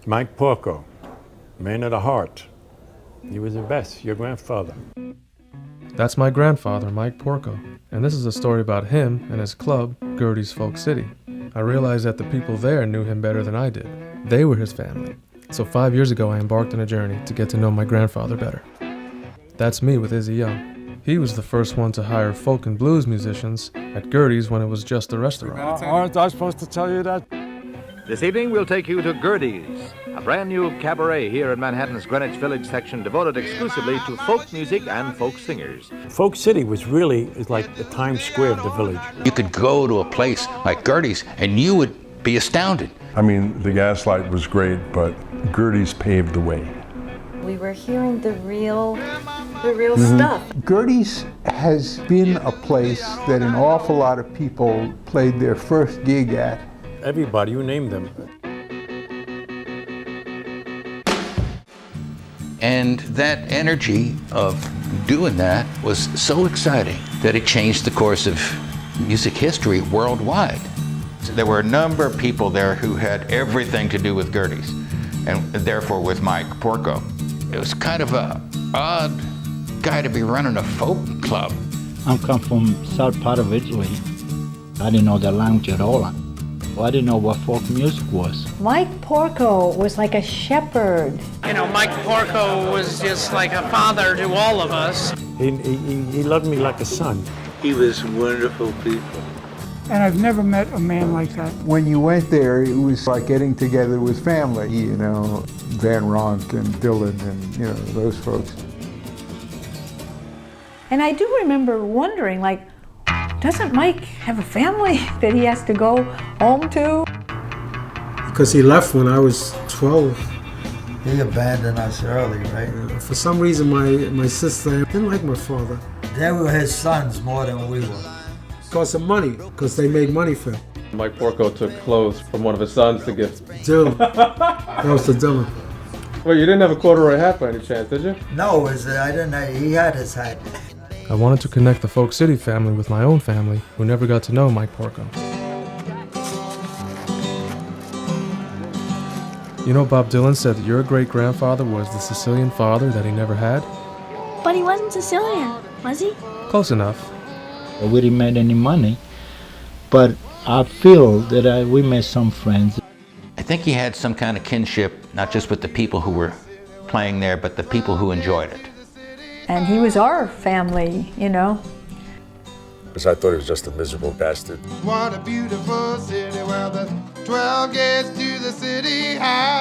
Mike Porco, man of the heart. He was the best, your grandfather. That's my grandfather, Mike Porco, and this is a story about him and his club, GERDE'S Folk City. I realized that the people there knew him better than I did. They were his family. So 5 years ago, I embarked on a journey to get to know my grandfather better. That's me with Izzy Young. He was the first one to hire folk and blues musicians at GERDE'S when it was just a restaurant. Aren't I supposed to tell you that? This evening, we'll take you to GERDE'S, a brand new cabaret here in Manhattan's Greenwich Village section devoted exclusively to folk music and folk singers. Folk City was really like the Times Square of the village. You could go to a place like GERDE'S and you would be astounded. I mean, the Gaslight was great, but GERDE'S paved the way. We were hearing the real stuff. GERDE'S has been a place that an awful lot of people played their first gig at. Everybody, you name them. And that energy of doing that was so exciting that it changed the course of music history worldwide. There were a number of people there who had everything to do with GERDE'S, and therefore with Mike Porco. It was kind of a odd guy to be running a folk club. I come from south part of Italy. I didn't know the language at all. I didn't know what folk music was. Mike Porco was like a shepherd. You know, Mike Porco was just like a father to all of us. He loved me like a son. He was wonderful people. And I've never met a man like that. When you went there, it was like getting together with family, you know, Van Ronk and Dylan and, you know, those folks. And I do remember wondering, like, doesn't Mike have a family that he has to go home to? Because he left when I was 12. He abandoned us early, right? For some reason, my sister didn't like my father. They were his sons more than we were. Because of money, because they made money for him. Mike Porco took clothes from one of his sons to give. Dylan. That was the Dylan. Wait, you didn't have a corduroy hat by any chance, did you? No, I didn't. He had his hat. I wanted to connect the Folk City family with my own family, who never got to know Mike Porco. You know, Bob Dylan said that your great-grandfather was the Sicilian father that he never had? But he wasn't Sicilian, was he? Close enough. We didn't make any money, but I feel that we made some friends. I think he had some kind of kinship, not just with the people who were playing there, but the people who enjoyed it. And he was our family, you know. Because I thought he was just a miserable bastard. What a beautiful city where the 12 gates to the city have.